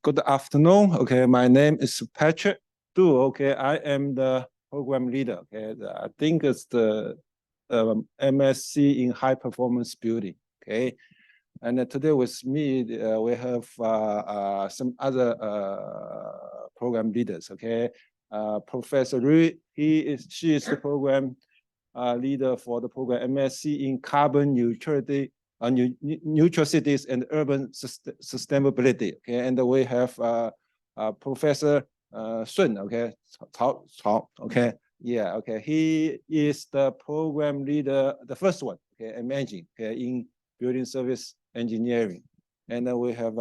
Good afternoon. Okay, my name is Patrick Du. Okay, I am the program leader. Okay, I think it's the MSc in high performance building. Okay, and today with me we have some other program leaders. Okay, Professor Rui. She is the program leader for the program MSc in carbon neutrality. Neutral cities and urban sustainability. Okay, and we have Professor Sun. Okay, Cao. Okay, yeah. Okay, he is the program leader, the first one. Okay, imagine. Okay, in building service engineering, and then we have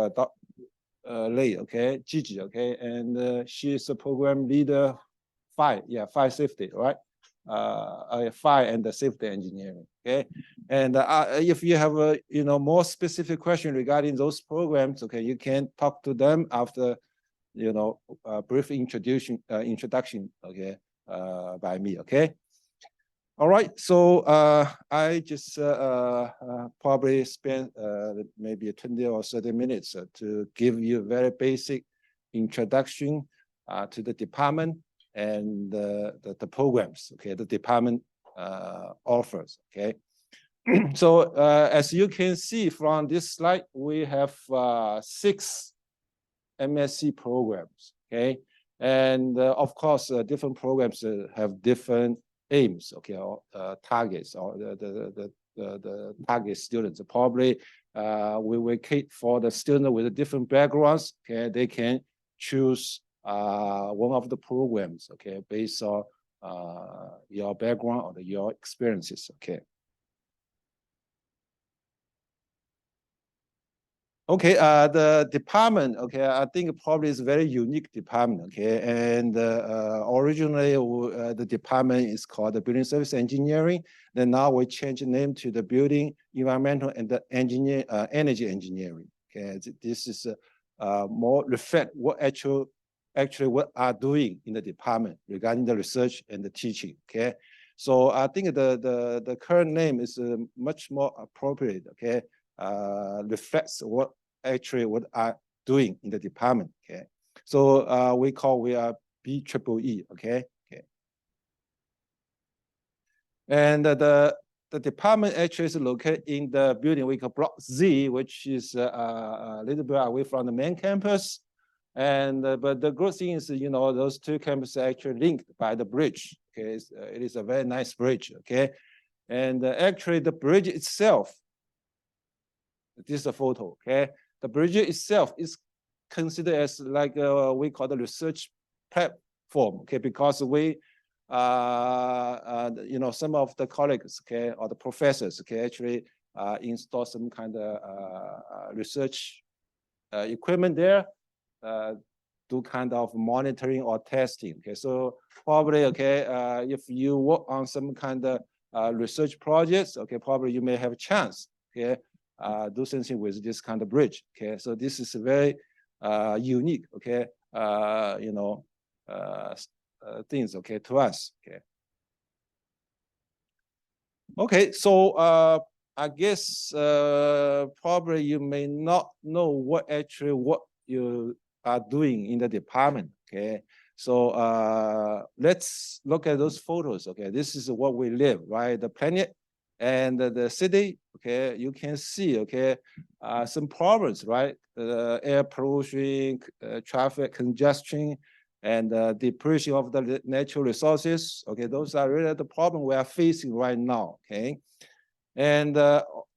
Lei. Okay, Gigi. Okay, and she is the program leader 5. Yeah, 5 safety. Right. Fire and the safety engineering. Okay, and if you have a more specific question regarding those programs, okay, you can talk to them after a brief introduction. Okay, by me. Okay. All right. So I just probably spend maybe 20 or 30 minutes to give you a very basic introduction to the department and the programs, okay, the department offers, okay. So as you can see from this slide, we have 6 MSc programs, okay, and of course different programs have different aims, okay, or targets, or the target students. Probably we will cater for the student with different backgrounds. Okay, they can choose one of the programs, okay, based on your background or your experiences, okay. Okay, the department, okay, I think probably is a very unique department, okay, and originally the department is called the Building Service Engineering. Then now we change the name to the Building Environmental and the Energy Engineering. Okay, this is more reflect what actually what are doing in the department regarding the research and the teaching. Okay, so I think the current name is much more appropriate. Okay, reflects what are doing in the department. Okay, so we are BEEE. Okay, okay, and the department actually is located in the building we call Block Z, which is a little bit away from the main campus. And but the good thing is, those 2 campuses are actually linked by the bridge. Okay, it is a very nice bridge. Okay, and actually the bridge itself, this is a photo. Okay, the bridge itself is considered as like we call the research platform. Okay, because we some of the colleagues, okay, or the professors, okay, actually install some kind of research equipment there. Do kind of monitoring or testing. Okay, so probably, okay, if you work on some kind of research projects, okay, probably you may have a chance, okay, do something with this kind of bridge. Okay, so this is very unique, okay, things, okay, to us. Okay. Okay, so I guess probably you may not know what you are doing in the department. Okay, so let's look at those photos. Okay, this is what we live, right? The planet and the city. Okay, you can see, okay, some problems, right? Air pollution, traffic congestion, and depletion of the natural resources. Okay, those are really the problem we are facing right now. Okay, and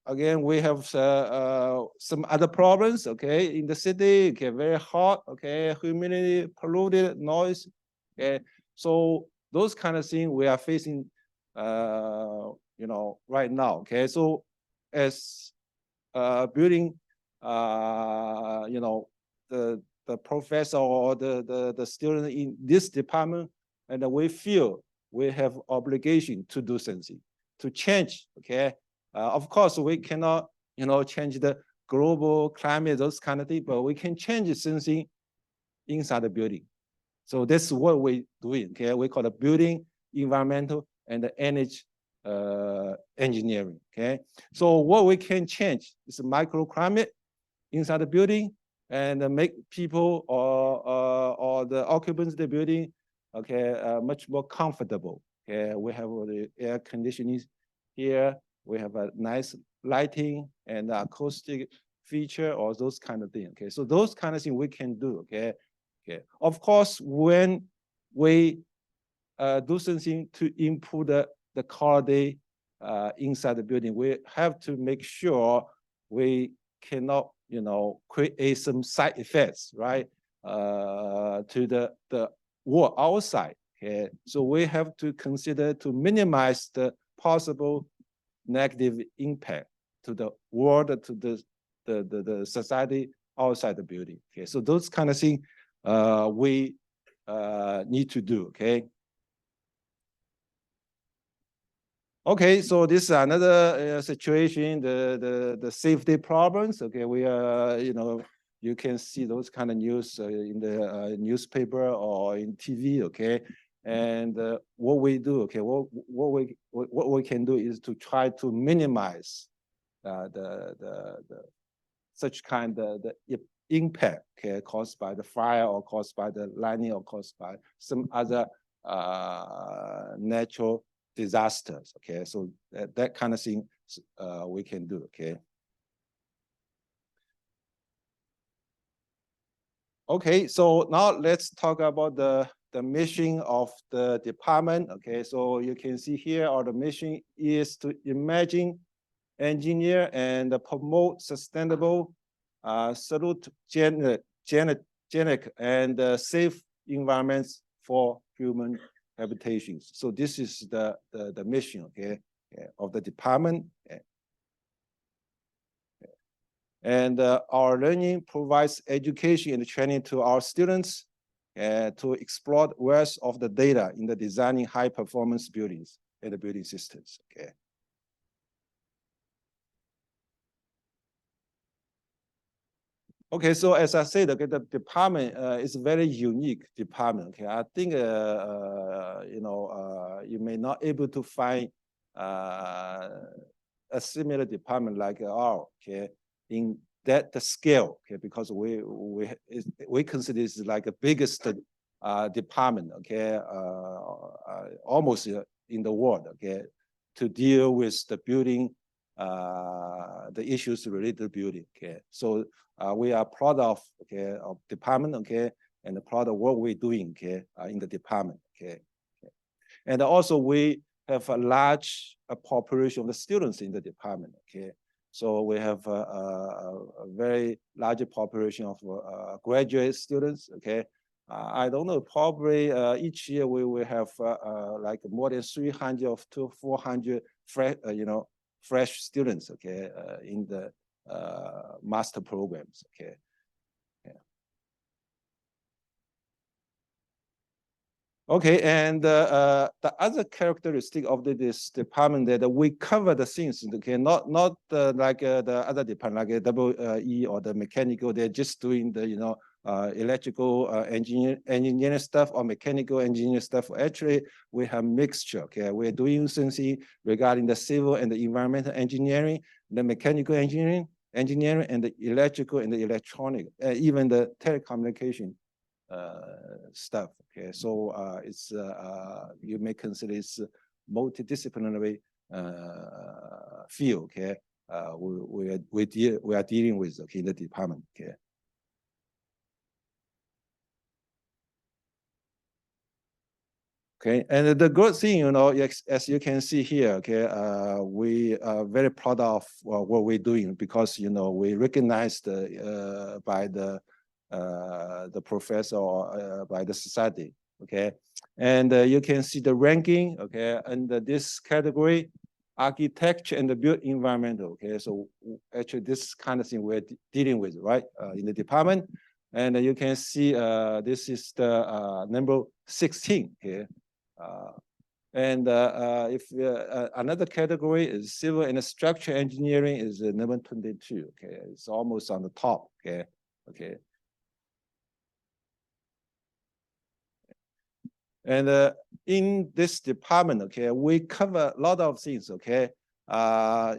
again, we have some other problems. Okay, in the city, okay, very hot. Okay, humidity, polluted, noise. Okay, so those kind of things we are facing, right now. Okay, so as building, the professor or the student in this department, and we feel we have obligation to do something, to change. Okay, of course we cannot change the global climate, those kind of things, but we can change something inside the building. So that's what we're doing. Okay, we call it building environmental and energy engineering. Okay, so what we can change is microclimate inside the building, and make people or the occupants of the building, okay, much more comfortable. Okay, we have the air conditioning here. We have a nice lighting and acoustic feature or those kind of things. Okay, so those kind of things we can do. Okay, okay. Of course, when we do something to improve the quality inside the building, we have to make sure we cannot, create some side effects, right, to the world outside. Okay, so we have to consider to minimize the possible negative impact to the world, to the society outside the building. Okay, so those kind of things we need to do. Okay. Okay, so this is another situation, the safety problems. Okay, we are, you can see those kind of news in the newspaper or in TV. Okay, and what we do, okay, what we can do is to try to minimize the such kind of the impact, okay, caused by the fire or caused by the lightning or caused by some other natural disasters. Okay, so that kind of thing we can do. Okay. Okay, so now let's talk about the mission of the department. Okay, so you can see here, our mission is to imagine, engineer, and promote sustainable, salutogenic, and safe environments for human habitations. So this is the mission, okay, of the department. And our learning provides education and training to our students to explore the wealth of the data in the designing high-performance buildings and the building systems. Okay. Okay, so as I said, okay, the department is a very unique department. Okay, I think you may not able to find a similar department like ours. Okay, in that the scale. Okay, because we consider this like the biggest department. Okay, almost in the world. Okay, to deal with the building. The issues related to building. Okay, so we are proud of department. Okay, and proud of what we're doing. Okay, in the department. Okay, and also we have a large population of the students in the department. Okay, so we have a very large population of graduate students. Okay, I don't know, probably each year we will have like more than 300 to 400 fresh students, okay, in the master programs, okay. Yeah. Okay, and the other characteristic of this department that we cover the things, okay, not like the other department, like WE or the mechanical, they're just doing the, electrical engineering stuff or mechanical engineering stuff. Actually, we have mixture. Okay, we're doing something regarding the civil and the environmental engineering, the mechanical engineering, and the electrical and the electronic, even the telecommunication stuff. Okay, so it's you may consider it's multidisciplinary field. Okay, we are dealing with, okay, in the department. Okay. Okay, and the good thing, as you can see here, okay, we are very proud of what we're doing because, we recognized by the professor or by the society, okay, and you can see the ranking, okay, under this category, architecture and the built environmental. Okay, so actually this kind of thing we're dealing with, right, in the department, and you can see this is the number 16 here. And if another category is civil and structure engineering is number 22. Okay, it's almost on the top. Okay, okay. And in this department, okay, we cover a lot of things. Okay,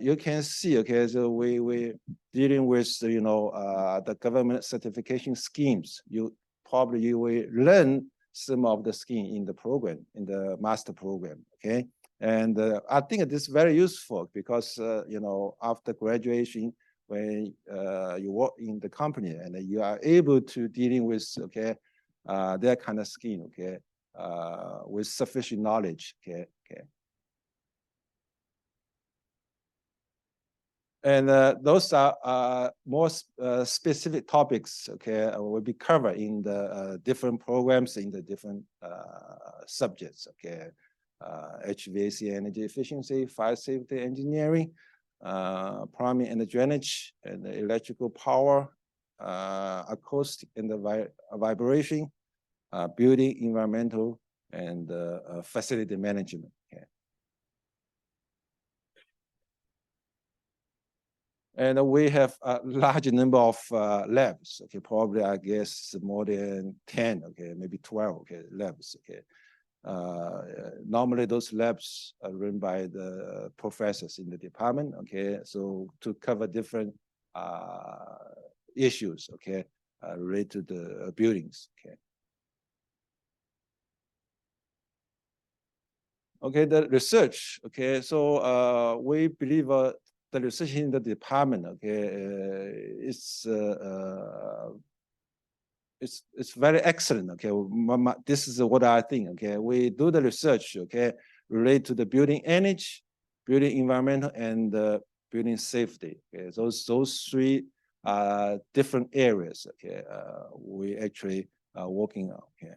you can see, okay, so we dealing with, the government certification schemes. You will learn some of the scheme in the program, in the master program, okay? And I think this is very useful because, after graduation, when you work in the company and you are able to dealing with, okay, that kind of scheme, okay, with sufficient knowledge, okay. And those are more specific topics, okay, will be covered in the different programs in the different subjects, okay. HVAC energy efficiency, fire safety engineering, plumbing and drainage, and electrical power, acoustic and the vibration, building environmental, and facility management. Okay. And we have a large number of labs. Okay, probably I guess more than 10. Okay, maybe 12. Okay, labs. Okay. Normally those labs are run by the professors in the department, okay, so to cover different issues, okay, related to the buildings, okay. Okay, the research, okay, so we believe the research in the department, okay, it's very excellent. Okay, this is what I think. Okay, we do the research. Okay, relate to the building energy, building environmental, and building safety. Okay, those three different areas. Okay, we actually are working on. Okay,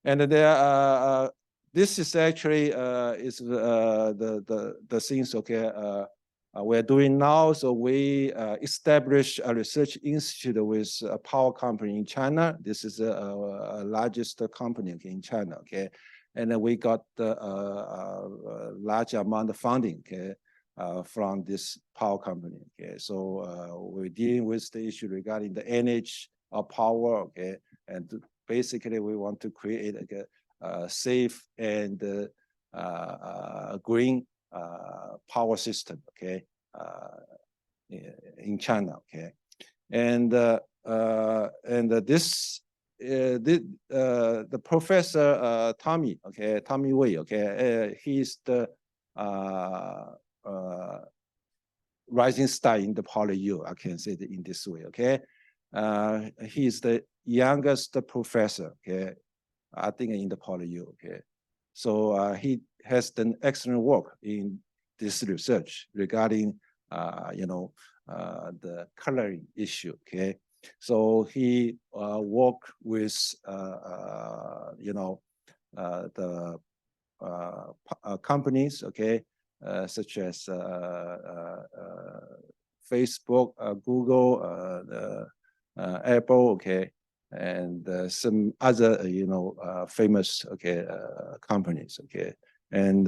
and there this is actually is the things. Okay. We're doing now. So we established a research institute with a power company in China. This is a largest company in China. Okay, and then we got a large amount of funding. Okay, from this power company. Okay, so we're dealing with the issue regarding the energy of power. Okay, and basically we want to create a safe and green power system, okay, in China, okay, and this the professor Tommy, okay, Tommy Wei, okay, he's the rising star in the PolyU. I can say it in this way, okay. He's the youngest professor, okay, I think in the PolyU, okay. So he has done excellent work in this research regarding, the coloring issue. Okay, so he worked with, the companies. Okay, such as Facebook, Google, Apple. Okay. And some other, famous, okay, companies, okay, and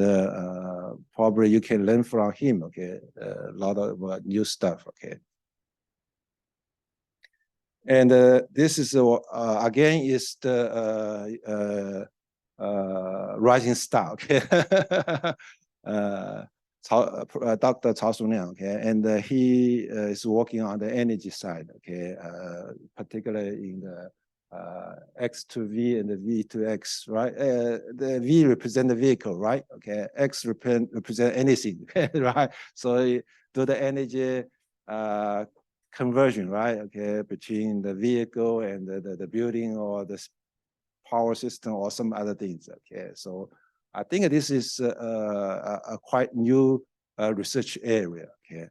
probably you can learn from him, okay, a lot of new stuff, okay. And this is again is the rising star, okay. Dr. Cao Suniang, okay, and he is working on the energy side, okay, particularly in the X to V and the V to X, right? The V represent the vehicle, right? Okay, X represent anything, right? So do the energy conversion, right? Okay, between the vehicle and the building or the power system or some other things. Okay, so I think this is a quite new research area. Okay,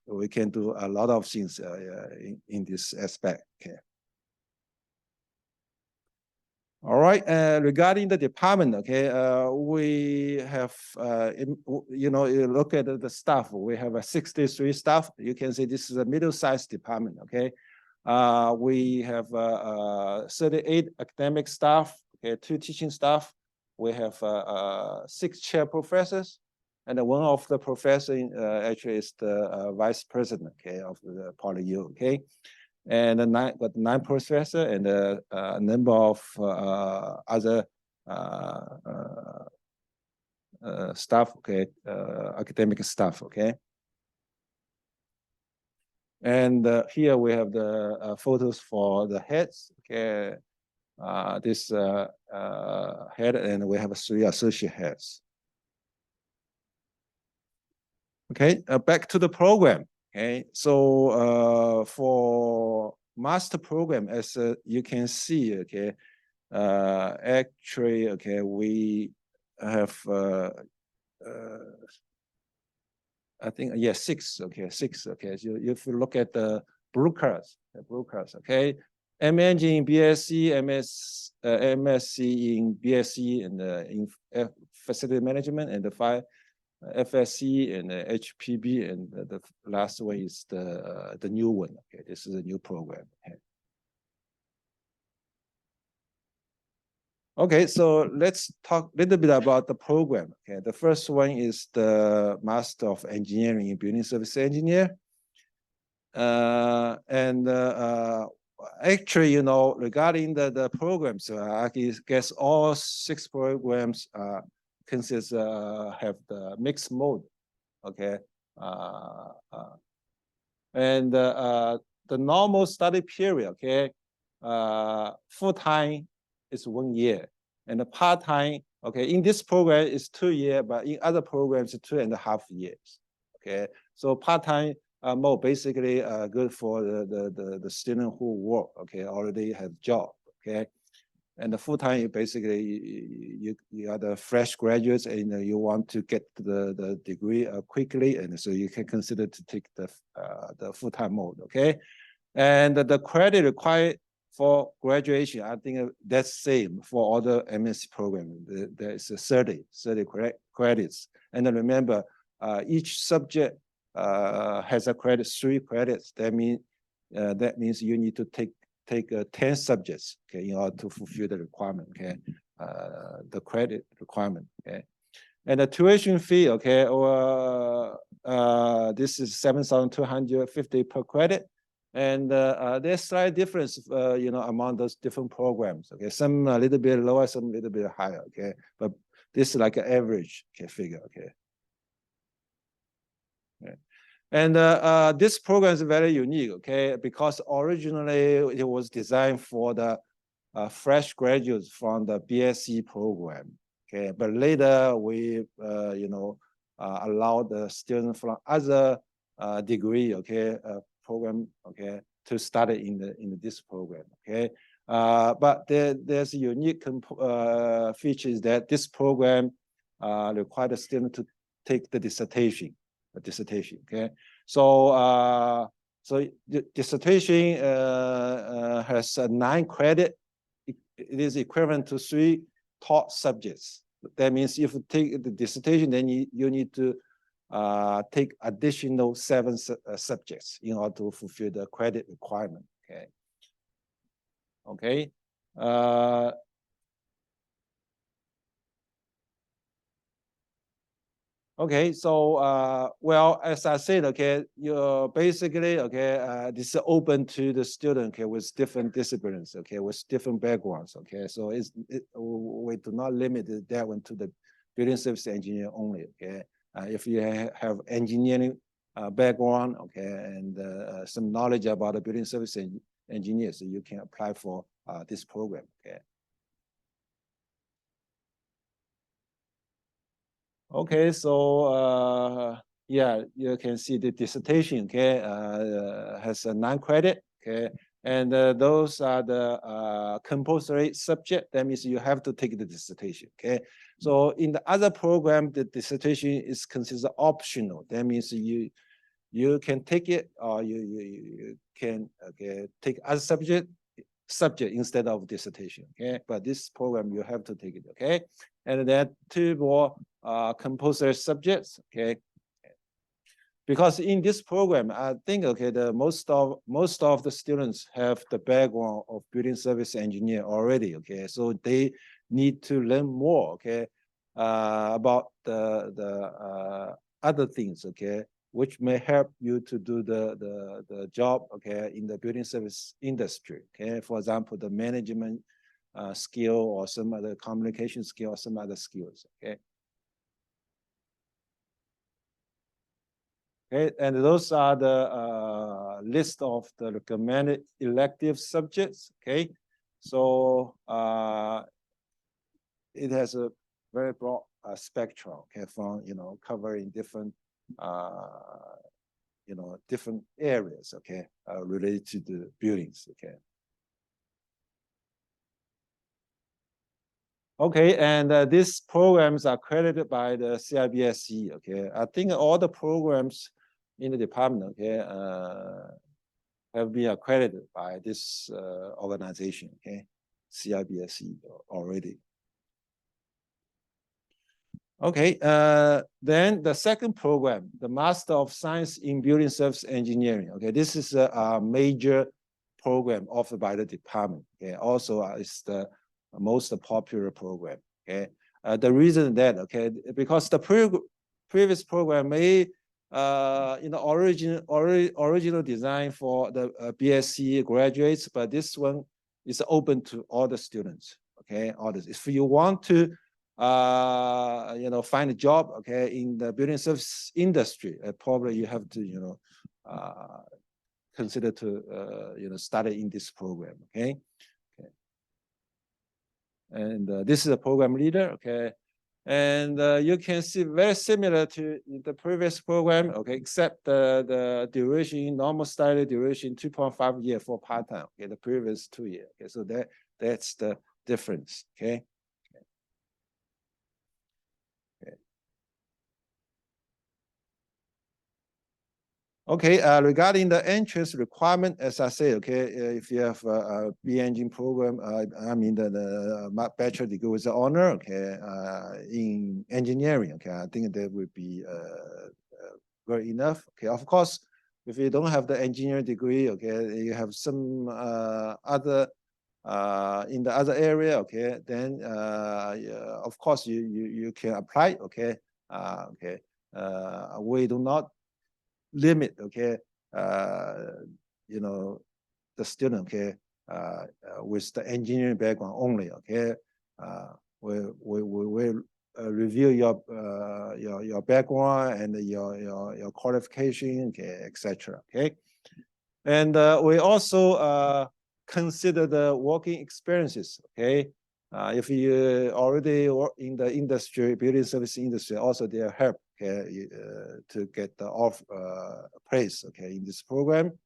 we can do a lot of things in this aspect. Okay. All right. Regarding the department, okay, we have, you look at the staff. We have 63 staff. You can see this is a middle-sized department. Okay. We have 38 academic staff, okay, 2 teaching staff. We have 6 chair professors, and one of the professors actually is the vice president, okay, of the PolyU, okay, and 9 professors and a number of other staff, okay, academic staff, okay. And here we have the photos for the heads, okay. This head, and we have 3 associate heads. Okay, back to the program. Okay, so for master program, as you can see, okay, actually, okay, we have I think, yeah, 6, okay, 6, okay. So if you look at the blue cards, okay, MNG in BSc, MSc in BSc, and in facility management, and the 5 FSC and HPB, and the last one is the new one. Okay, this is a new program. Okay. Okay, so let's talk a little bit about the program. Okay, the first one is the Master of Engineering in Building Service Engineer. Actually, you know, regarding the programs, I guess all 6 programs have the mixed mode. Okay, the normal study period, okay, full time is 1 year, and the part time, okay, in this program is 2 years, but in other programs 2.5 years. Okay, so part time more basically good for the student who work, okay, already have job, okay. And the full time, basically, you are the fresh graduates, and you want to get the degree quickly, and so you can consider to take the full time mode, okay. And the credit required for graduation, I think that's same for all the MSc program. There is 30 credits, and remember, each subject has a credit, 3 credits. That means you need to take 10 subjects, okay, in order to fulfill the requirement, okay, the credit requirement, okay. And the tuition fee, okay, or this is 7,250 per credit, and there's slight difference, you know, among those different programs, okay. Some a little bit lower, some a little bit higher, okay. But this is like an average, okay, figure, okay. Yeah. And this program is very unique, okay, because originally it was designed for the fresh graduates from the BSc program, okay, but later we, you know, allowed the students from other degree, okay, program, okay, to study in this program, okay. But there's a unique features that this program requires the student to take the dissertation, okay. So the dissertation has 9 credit. It is equivalent to 3 taught subjects. That means if you take the dissertation, then you need to take additional 7 subjects in order to fulfill the credit requirement. Okay. Okay. Okay, so well, as I said, okay, you basically, okay, this is open to the student, okay, with different disciplines, okay, with different backgrounds, okay. So we do not limit that one to the building service engineer only, okay. If you have engineering background, okay, and some knowledge about the building service engineers, so you can apply for this program, okay. Okay, so yeah, you can see the dissertation, okay, has a 9 credit, okay, and those are the compulsory subject. That means you have to take the dissertation, okay. So in the other program, the dissertation is considered optional. That means you can take it, or you can, okay, take other subject instead of dissertation, okay. But this program you have to take it, okay. And then 2 more compulsory subjects, okay. Because in this program, I think, okay, the most of the students have the background of building service engineer already, okay. So they need to learn more, okay, about the other things, okay, which may help you to do the job, okay, in the building service industry, okay. For example, the management skill or some other communication skill or some other skills. Okay. Okay, and those are the list of the recommended elective subjects. Okay, so it has a very broad spectrum. Okay, from covering different different areas. Okay, related to the buildings. Okay. Okay, and these programs are accredited by the CIBSE. Okay, I think all the programs in the department, okay, have been accredited by this organization. Okay, CIBSE already. Okay, then the second program, the Master of Science in Building Service Engineering. Okay, this is a major program offered by the department. Okay, also it's the most popular program. Okay, the reason that because the previous program may original design for the BSc graduates, but this one is open to all the students. Okay, all this. If you want to find a job, okay, in the building service industry, probably you have to consider to study in this program. Okay. And this is a program leader, okay, and you can see very similar to the previous program, okay, except the duration, normal study duration 2.5 years for part-time, okay, the previous 2 years. Okay, so that's the difference. Okay. Okay, regarding the entrance requirement, as I say, okay, if you have a B engine program, I mean the bachelor degree with honor, okay, in engineering, okay, I think that would be good enough. Okay, of course, if you don't have the engineering degree, okay, you have some other in the other area, okay, then yeah, of course you can apply, okay, okay. We do not limit, okay, the student, okay, with the engineering background only, okay. We will review your background and your qualification, okay, etc. Okay, and we also consider the working experiences. Okay, if you already work in the industry, building service industry, also they help, okay, to get the off place, okay, in this program.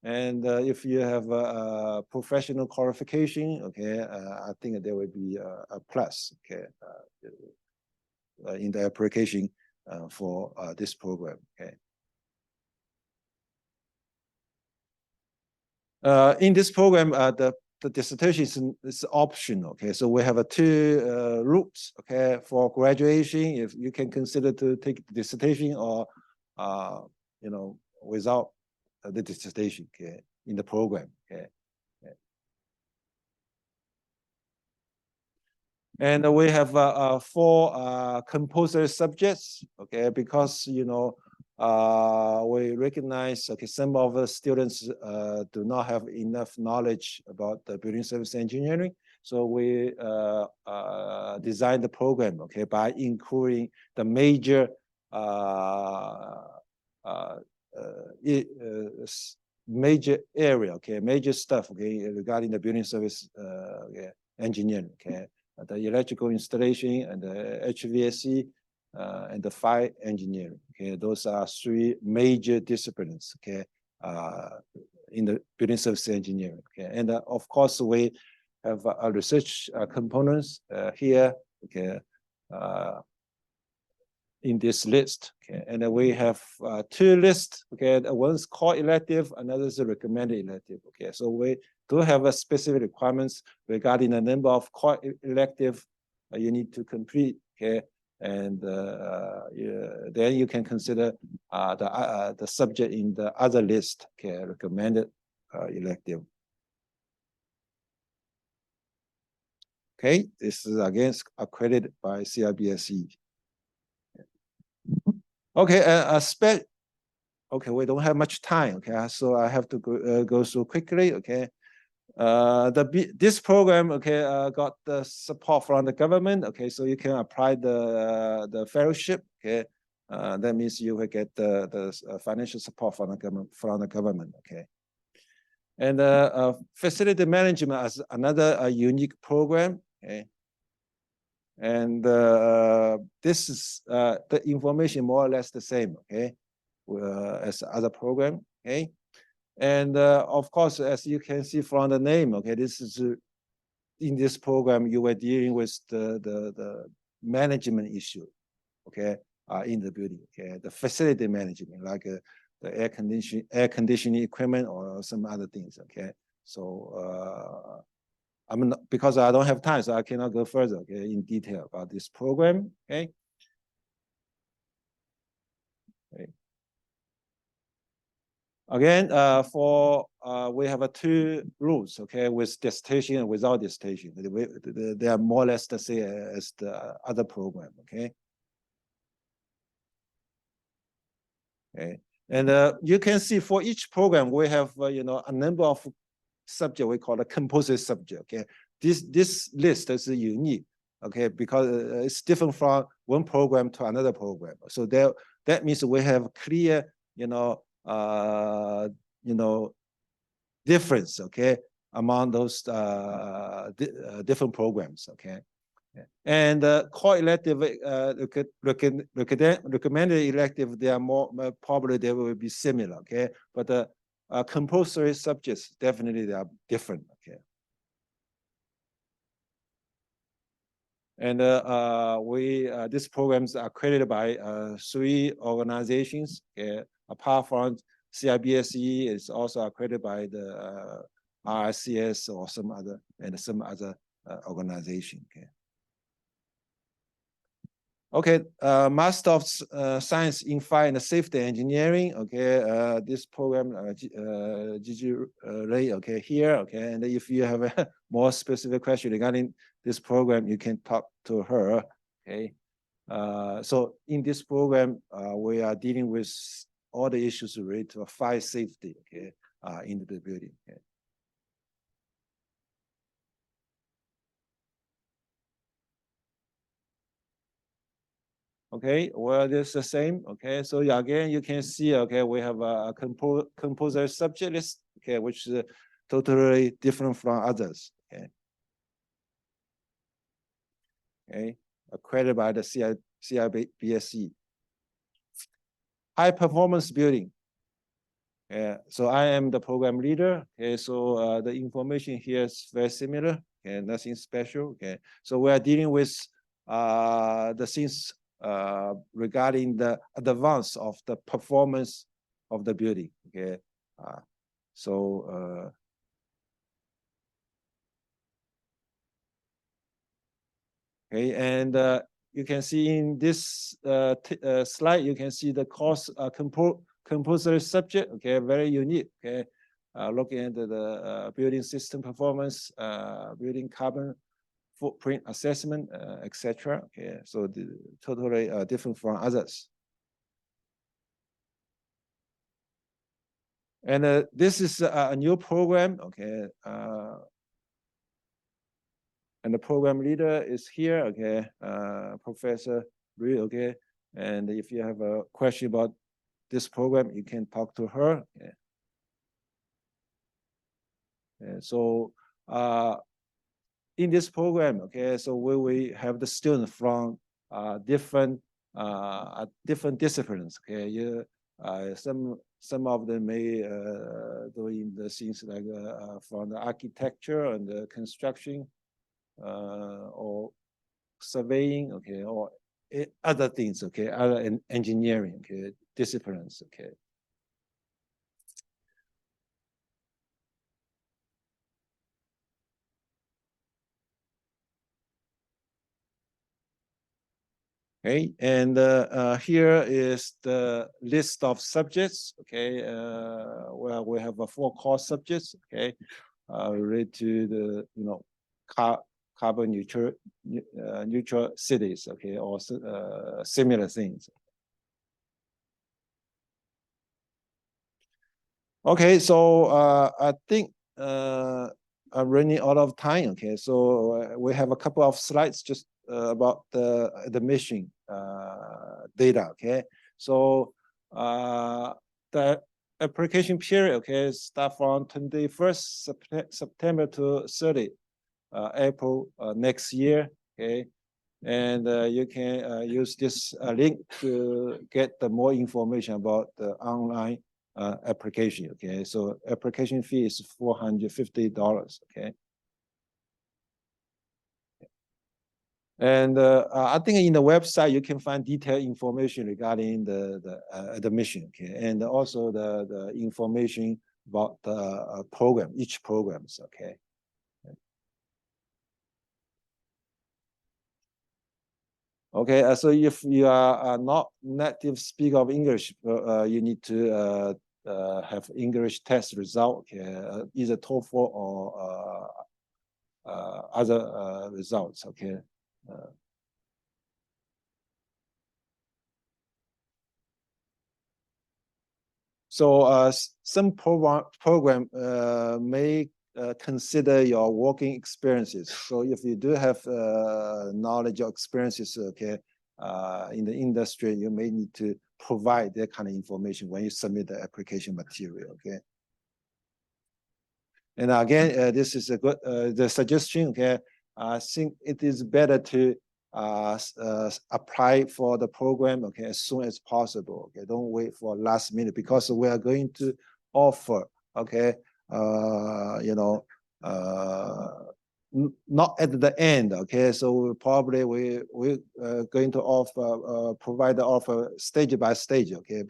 And if you have a professional qualification, okay, I think there will be a plus, okay, in the application for this program. Okay. In this program, the dissertation is optional. Okay, so we have two routes. Okay, for graduation, if you can consider to take dissertation or without the dissertation. Okay, in the program. Okay. And we have 4 compulsory subjects. Okay, because we recognize, okay, some of the students do not have enough knowledge about the building service engineering. So we designed the program, okay, by including the major major area, okay, major stuff, okay, regarding the building service engineering, okay, the electrical installation and the HVAC. And the fire engineering. Okay, those are 3 major disciplines. Okay, in the building service engineering. Okay, and of course we have a research components here. Okay, in this list. Okay, and we have 2 lists. Okay, one's core elective, another is a recommended elective. Okay, so we do have a specific requirements regarding the number of core elective you need to complete. Okay. And then you can consider the subject in the other list, okay, recommended elective. Okay, this is again accredited by CIBSE. Okay, okay, we don't have much time. Okay, so I have to go through quickly. Okay, This program, okay, got the support from the government. Okay, so you can apply the fellowship. Okay, that means you will get the financial support from the government. Okay, and facility management is another unique program. Okay, and this is the information more or less the same. Okay, as other program. Okay. And of course, as you can see from the name, okay, this is in this program you were dealing with the management issue, okay, in the building, okay, the facility management like the air conditioning equipment or some other things, okay. So I'm not, because I don't have time, so I cannot go further, okay, in detail about this program, okay. Okay. Again, we have two rules, okay, with dissertation and without dissertation. They are more or less the same as the other program, okay. Okay, and you can see for each program we have a number of subject we call a composite subject. Okay, this list is unique, okay, because it's different from one program to another program. So that means we have clear, difference, okay, among those different programs, okay. And core elective, recommended elective, they are more probably they will be similar, okay. But the compulsory subjects definitely they are different, okay. And these programs are accredited by 3 organizations. Okay? Apart from CIBSE, it's also accredited by the RICS or some other organization. Okay. Okay, Master of Science in Fire and Safety Engineering. Okay, this program, Gigi Ray. Okay, here. Okay, and if you have a more specific question regarding this program, you can talk to her. Okay, so in this program, we are dealing with all the issues related to fire safety. Okay, in the building. Okay. Okay, well, it's the same. Okay, so again, you can see, okay, we have a composer subject list, okay, which is totally different from others. Okay, okay, accredited by the CIBSE. High performance building. Yeah, so I am the program leader. Okay, so the information here is very similar. Okay, nothing special. Okay, so we are dealing with the things regarding the advance of the performance of the building. Okay, so okay, and you can see in this slide, you can see the course composer subject. Okay, very unique. Okay, looking at the building system performance, building carbon footprint assessment, etc. Okay, so totally different from others. And this is a new program. Okay, and the program leader is here. Okay, Professor Rui. Okay, and if you have a question about this program, you can talk to her. Okay. And so in this program, okay, so we have the students from different disciplines. Okay, some of them may doing the things like from the architecture and the construction or surveying, okay, or other things, okay, other engineering, okay, disciplines, okay. Okay, and here is the list of subjects. Okay, well, we have 4 core subjects. Okay, related to the carbon neutral cities. Okay, or similar things. Okay, so I think running out of time. Okay, so we have a couple of slides just about the admission data. Okay, so the application period, okay, start from 21st September to 30 April next year. Okay, and you can use this link to get the more information about the online application. Okay, so application fee is $450. Okay, and I think in the website you can find detailed information regarding the admission. Okay, and also the information about the program, each programs. Okay. Okay, so if you are not native speaker of English, you need to have English test result, okay, either TOEFL or other results. Okay. So some program may consider your working experiences. So if you do have knowledge or experiences, okay, in the industry, you may need to provide that kind of information when you submit the application material. Okay. And again, this is a good the suggestion. Okay, I think it is better to apply for the program, okay, as soon as possible. Okay, don't wait for last minute, because we are going to offer, okay, you know, not at the end. Okay, so probably we're going to offer provide the offer stage by stage. Okay.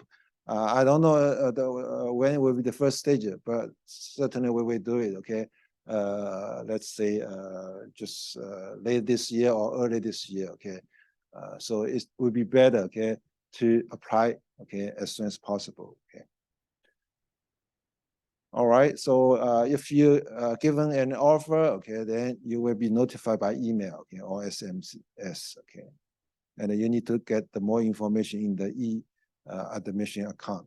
I don't know when will be the first stage, but certainly we will do it. Okay, let's say just late this year or early this year. Okay, so it would be better, okay, to apply, okay, as soon as possible. Okay. All right. So if you given an offer, okay, then you will be notified by email, okay, or SMS. Okay, and you need to get the more information in the admission account.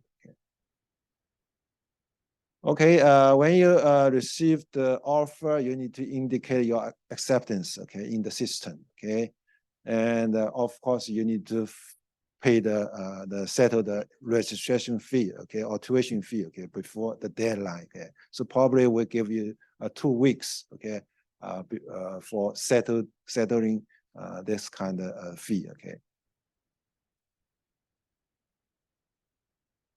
Okay, when you receive the offer, you need to indicate your acceptance, okay, in the system. Okay, and of course you need to pay the settle the registration fee, okay, or tuition fee, okay, before the deadline. Okay, so probably we'll give you 2 weeks, okay, for settling this kind of fee. Okay.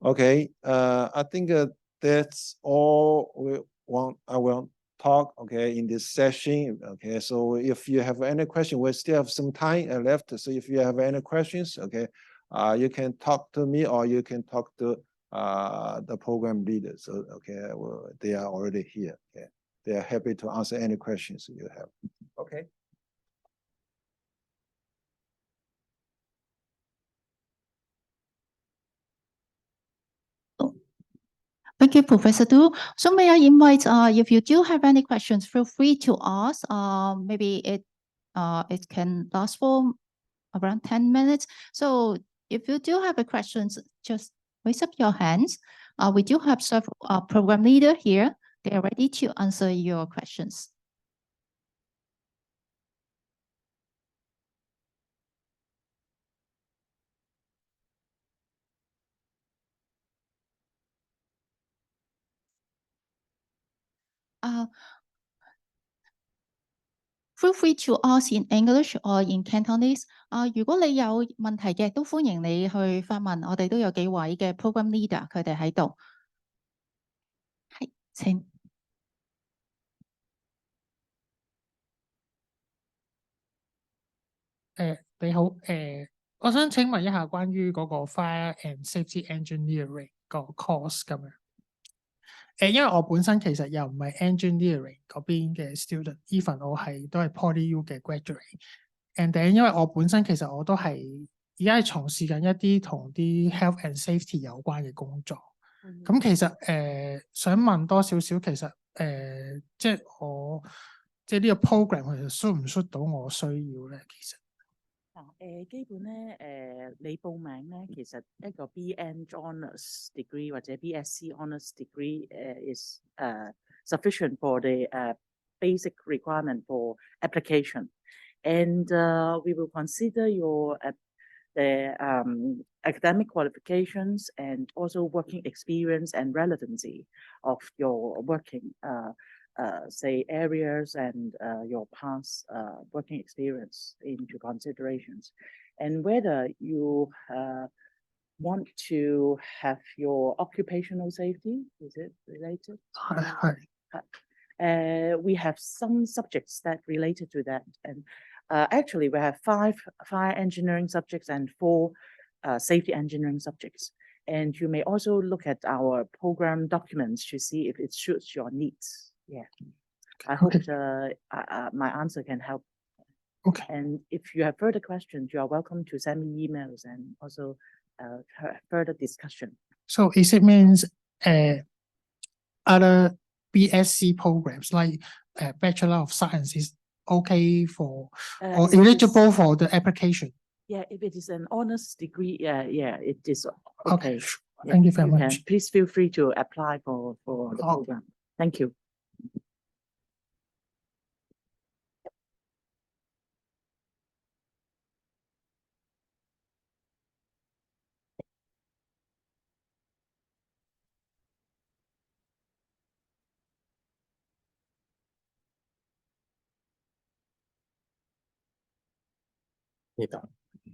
Okay, I think that's all I will talk, okay, in this session. Okay, so if you have any question, we still have some time left. So if you have any questions, okay, you can talk to me or you can talk to the program leaders. So, okay, well, they are already here. Okay, they are happy to answer any questions you have. Okay. Thank you, Professor Du. So may I invite, if you do have any questions, feel free to ask. Maybe it can last for around 10 minutes. So if you do have a questions, just raise up your hands. We do have several program leader here. They are ready to answer your questions. Feel free to ask in English or in Cantonese. 如果你有問題嘅，都歡迎你去發問。我哋都有幾位嘅 program leader，佢哋喺度。係，請。你好，我想請問一下關於嗰個 Fire and Safety Engineering 個 course 咁樣。因為我本身其實又唔係 engineering 嗰邊嘅 student，even 我都係 PolyU 嘅 graduate。And then 因為我本身其實我都係而家係從事緊一啲同啲 health and safety 有關嘅工作。咁其實想問多少少，其實即係我即係呢個 program 其實 suit 唔 suit 到我需要咧？其實。基本咧，你報名咧，其實一個 BN Honours Degree 或者 BSc Honours Degree is sufficient for the basic requirement for application. And we will consider your academic qualifications and also working experience and relevancy of your working say areas and your past working experience into considerations, and whether you want to have your occupational safety, is it related? We have some subjects that related to that, and actually we have 5 fire engineering subjects and 4 safety engineering subjects. And you may also look at our program documents to see if it suits your needs. Yeah, I hope my answer can help. Okay. And if you have further questions, you are welcome to send me emails and also further discussion. So is it means other BSc programs like Bachelor of Science is okay for or eligible for the application? Yeah, if it is an honors degree, yeah, it is Okay. okay. Yeah, Thank you very much. Please feel free to apply for the program. Thank you.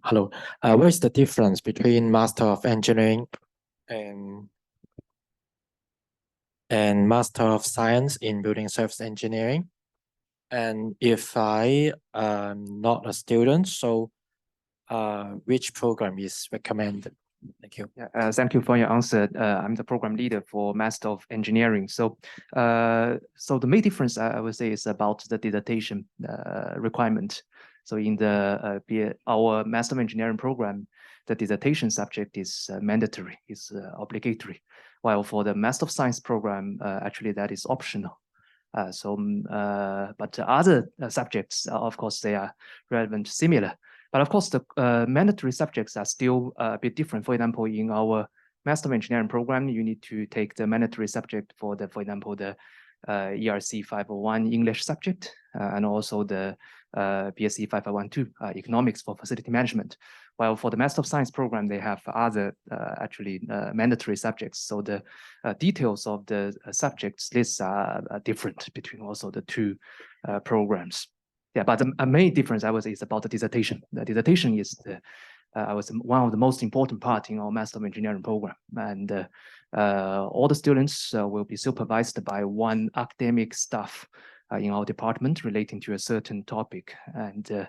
Hello. What is the difference between Master of Engineering and Master of Science in Building Service Engineering? And if I am not a student, so which program is recommended? Thank you. Thank you for your answer. I'm the program leader for Master of Engineering. So the main difference I would say is about the dissertation requirement. So in our Master of Engineering program, the dissertation subject is mandatory, is obligatory. While for the Master of Science program, actually that is optional. But other subjects, of course, they are relevant, similar. But of course, the mandatory subjects are still a bit different. For example, in our Master of Engineering program, you need to take the mandatory subject for example, the ERC 501 English subject, and also the BSc 5012 Economics for Facility Management. While for the Master of Science program, they have other actually mandatory subjects. So the details of the subjects lists are different between also the 2 programs. Yeah, but the main difference I would say is about the dissertation. The dissertation is one of the most important part in our Master of Engineering program, and all the students will be supervised by one academic staff in our department relating to a certain topic, and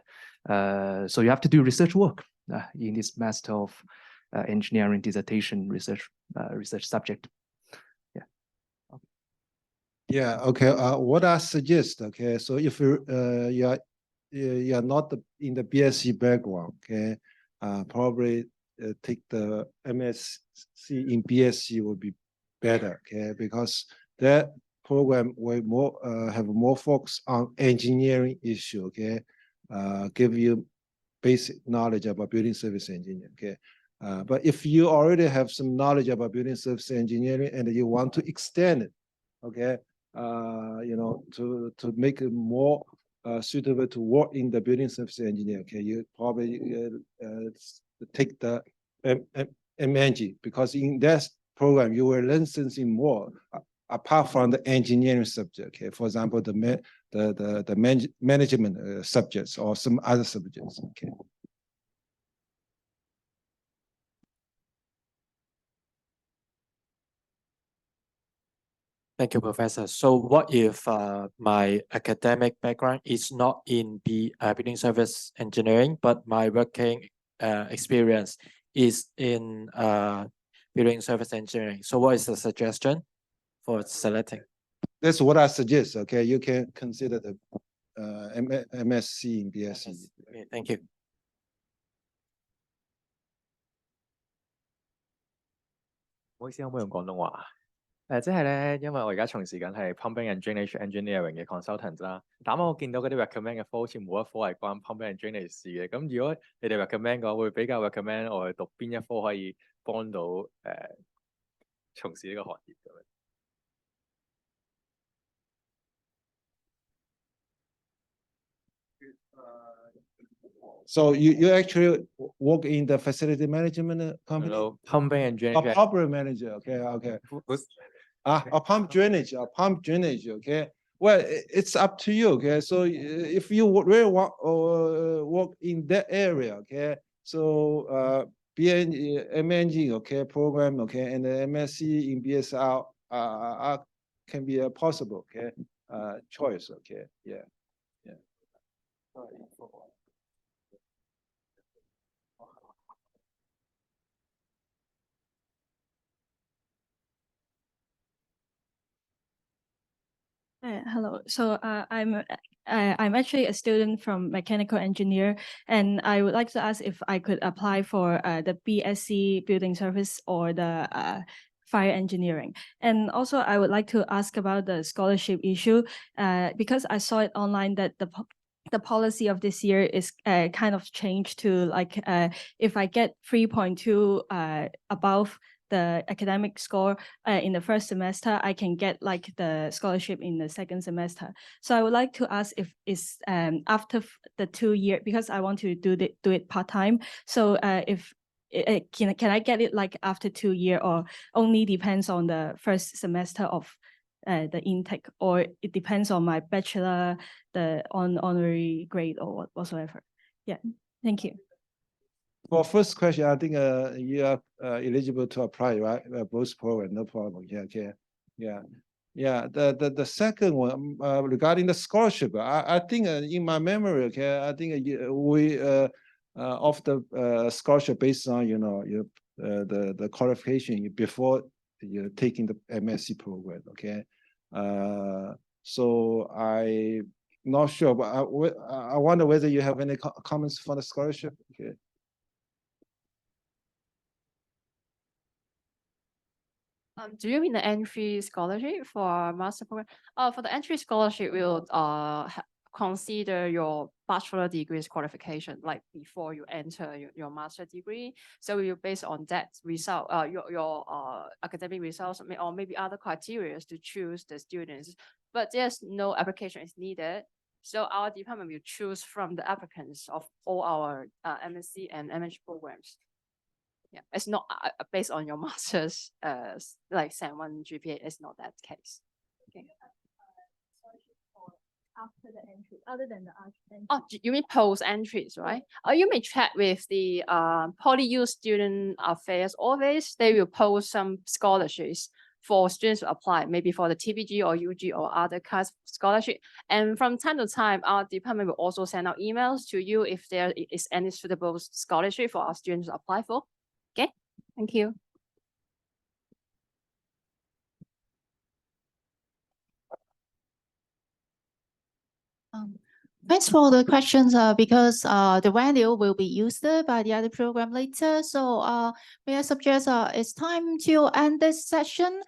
so you have to do research work in this Master of Engineering dissertation research subject. Yeah. Okay. Yeah. Okay. What I suggest. Okay. So if you are not in the BSc background, okay, probably take the MSc in BSc would be better. Okay, because that program will have more focus on engineering issue. Okay, give you basic knowledge about building service engineering. Okay. But if you already have some knowledge about building service engineering and you want to extend it, okay, to make it more suitable to work in the building service engineer, okay, you probably take the MNG, because in that program you will learn something more apart from the engineering subject. Okay, for example, the management subjects or some other subjects. Okay. Thank you, Professor. So what if my academic background is not in building service engineering, but my working experience is in building service engineering? So what is the suggestion for selecting? That's what I suggest. Okay, you can consider the MSc in BSc. Okay, thank you. 唔好意思，可唔可以用廣東話？即係咧，因為我而家從事緊係 Pumping and Drainage Engineering 嘅 consultant 啦。但啱我見到嗰啲 recommend 嘅科，好似冇一科係關 Pumping and Drainage 事嘅。咁如果你哋 recommend 嘅話，會比較 recommend 我去讀邊一科可以幫到從事呢個行業咁樣？ So you actually work in the facility management company? Hello, pumping and A drainage. proper manager, okay. Who's- A pump drainage, okay. Well, it's up to you, okay? So if you really want work in that area, okay? So MNG, okay, program, okay, and the MSc in BSR can be a possible, okay, choice, okay, yeah. Hello. So I'm actually a student from mechanical engineer, and I would like to ask if I could apply for the BSc building service or the fire engineering. And also I would like to ask about the scholarship issue because I saw it online that the policy of this year is kind of changed to like if I get 3.2 above the academic score in the first semester, I can get like the scholarship in the second semester. So I would like to ask if it's after the 2 year, because I want to do it part-time. So if can I get it like after 2 year, or only depends on the first semester of the intake, or it depends on my bachelor, the honorary grade or whatsoever? Yeah, thank you. For first question, I think you are eligible to apply, right? Both program, no problem. Yeah, okay. Yeah. The second one regarding the scholarship, I think in my memory, okay, I think we offer the scholarship based on your the qualification before you're taking the MSc program, okay. So I'm not sure, but I wonder whether you have any comments for the scholarship, okay. Do you mean the entry scholarship for master program? For the entry scholarship, we'll consider your bachelor degree's qualification, like before you enter your master degree. So we will base on that result, your academic results, or maybe other criteria to choose the students. But there's no application is needed. So our department will choose from the applicants of all our MSc and MH programs. Yeah, it's not based on your master's like Sem 1 GPA. It's not that case. Okay. After the entry, other than the entry. Oh, you mean post entries, right? You may chat with the PolyU Student Affairs Office. They will post some scholarships for students to apply, maybe for the TPG or UG or other kinds of scholarship. And from time to time, our department will also send out emails to you if there is any suitable scholarship for our students to apply for. Okay, thank you. Thanks for the questions because the value will be used by the other program later. So may I suggest it's time to end this session.